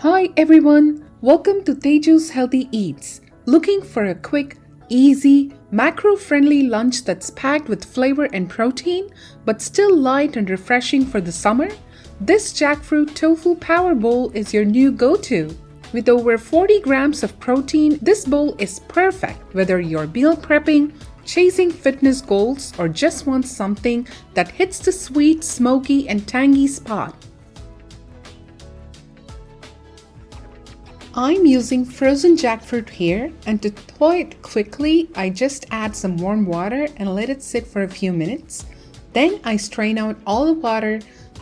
Hi everyone, welcome to Teju's Healthy Eats. Looking for a quick, easy, macro-friendly lunch that's packed with flavor and protein, but still light and refreshing for the summer? This Jackfruit Tofu Power Bowl is your new go-to. With over 40 grams of protein, this bowl is perfect whether you're meal prepping, chasing fitness goals, or just want something that hits the sweet, smoky, and tangy spot. I'm using frozen jackfruit here, and to thaw it quickly, I just add some warm water and let it sit for a few minutes. Then I strain out all the water,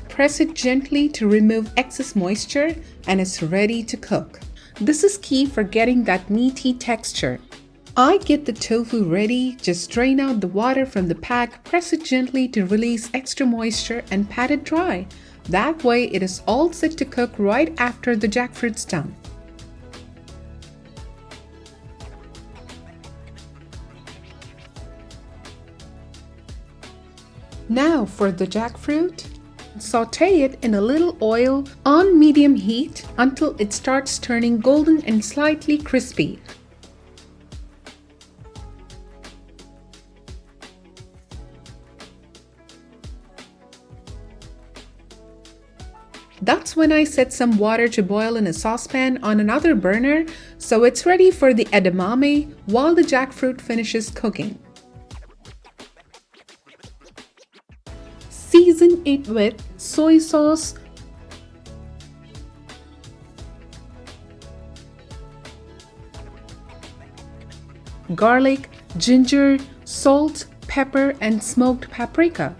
press it gently to remove excess moisture, and it's ready to cook. This is key for getting that meaty texture. I get the tofu ready, just drain out the water from the pack, press it gently to release extra moisture, and pat it dry. That way it is all set to cook right after the jackfruit's done. Now for the jackfruit. Saute it in a little oil on medium heat until it starts turning golden and slightly crispy. That's when I set some water to boil in a saucepan on another burner, so it's ready for the edamame while the jackfruit finishes cooking. Season it with soy sauce, garlic, ginger, salt, pepper, and smoked paprika.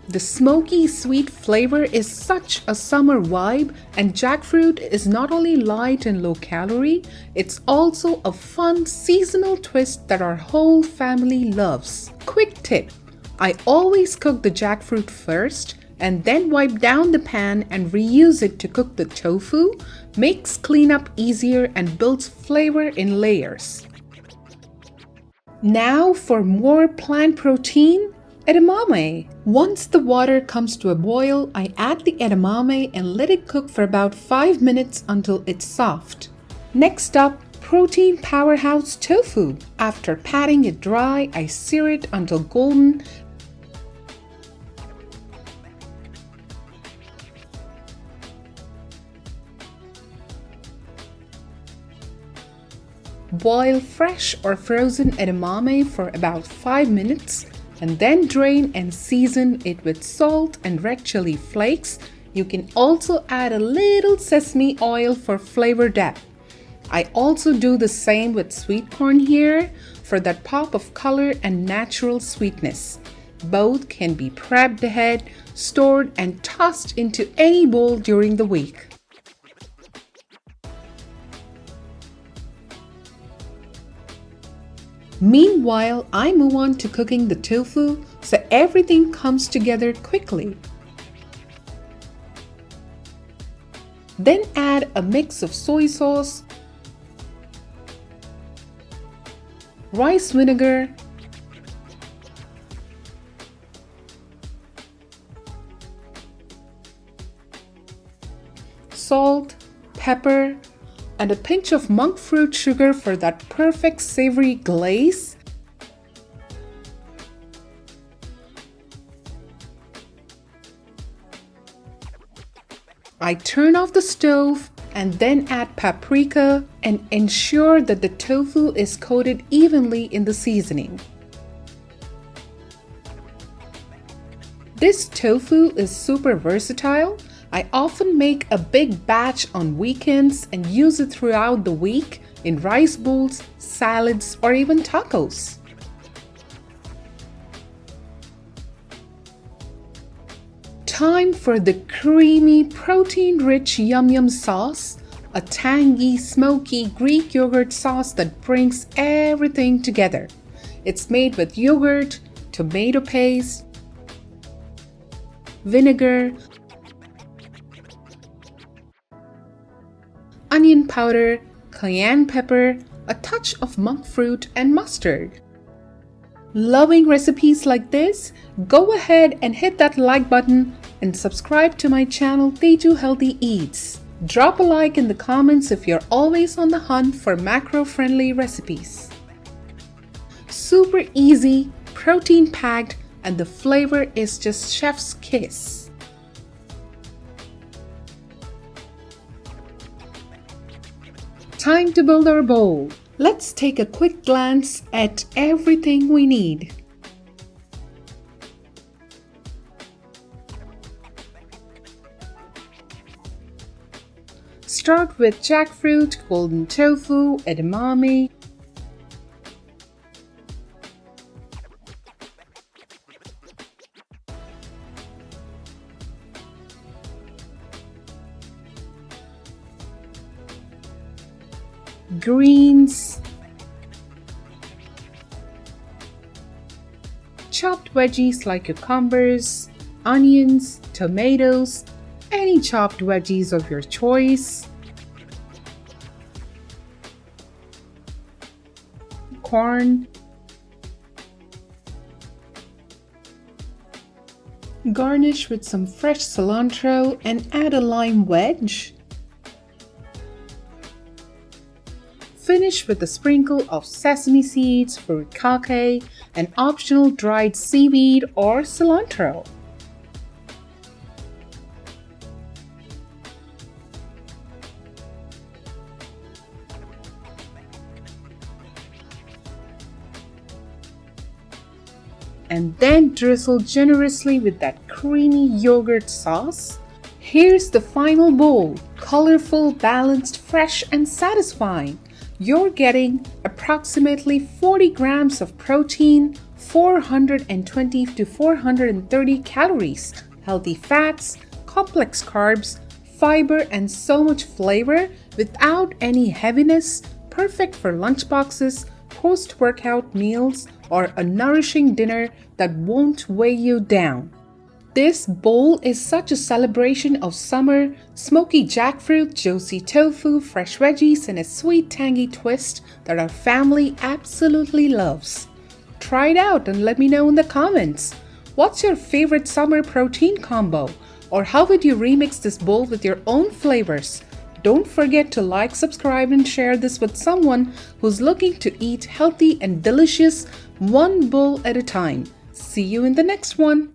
The smoky, sweet flavor is such a summer vibe, and jackfruit is not only light and low calorie, it's also a fun seasonal twist that our whole family loves. Quick tip: I always cook the jackfruit first and then wipe down the pan and reuse it to cook the tofu. Makes cleanup easier and builds flavor in layers. Now for more plant protein. Edamame. Once the water comes to a boil, I add the edamame and let it cook for about 5 minutes until it's soft. Next up, protein powerhouse tofu. After patting it dry, I sear it until golden. Boil fresh or frozen edamame for about 5 minutes. And then drain and season it with salt and red chili flakes. You can also add a little sesame oil for flavor depth. I also do the same with sweet corn here for that pop of color and natural sweetness. Both can be prepped ahead, stored, and tossed into any bowl during the week. Meanwhile, I move on to cooking the tofu so everything comes together quickly. Then add a mix of soy sauce, rice vinegar, salt, pepper, and a pinch of monk fruit sugar for that perfect savory glaze. I turn off the stove and then add paprika and ensure that the tofu is coated evenly in the seasoning. This tofu is super versatile. I often make a big batch on weekends and use it throughout the week in rice bowls, salads, or even tacos. Time for the creamy, protein-rich yum yum sauce, a tangy, smoky Greek yogurt sauce that brings everything together. It's made with yogurt, tomato paste, vinegar, onion powder, cayenne pepper, a touch of monk fruit, and mustard. Loving recipes like this? Go ahead and hit that like button and subscribe to my channel Teju Healthy Eats. Drop a like in the comments if you're always on the hunt for macro-friendly recipes. Super easy, protein-packed, and the flavor is just chef's kiss. Time to build our bowl. Let's take a quick glance at everything we need. Start with jackfruit, golden tofu, edamame, greens, chopped veggies like cucumbers, onions, tomatoes, any chopped veggies of your choice, corn, garnish with some fresh cilantro and add a lime wedge. Finish with a sprinkle of sesame seeds, furikake, and optional dried seaweed or cilantro. And then drizzle generously with that creamy yogurt sauce. Here's the final bowl, colorful, balanced, fresh, and satisfying. You're getting approximately 40 grams of protein, 420 to 430 calories, healthy fats, complex carbs, fiber, and so much flavor without any heaviness, perfect for lunchboxes, post-workout meals, or a nourishing dinner that won't weigh you down. This bowl is such a celebration of summer, smoky jackfruit, juicy tofu, fresh veggies, and a sweet tangy twist that our family absolutely loves. Try it out and let me know in the comments. What's your favorite summer protein combo? Or how would you remix this bowl with your own flavors? Don't forget to like, subscribe, and share this with someone who's looking to eat healthy and delicious, one bowl at a time. See you in the next one.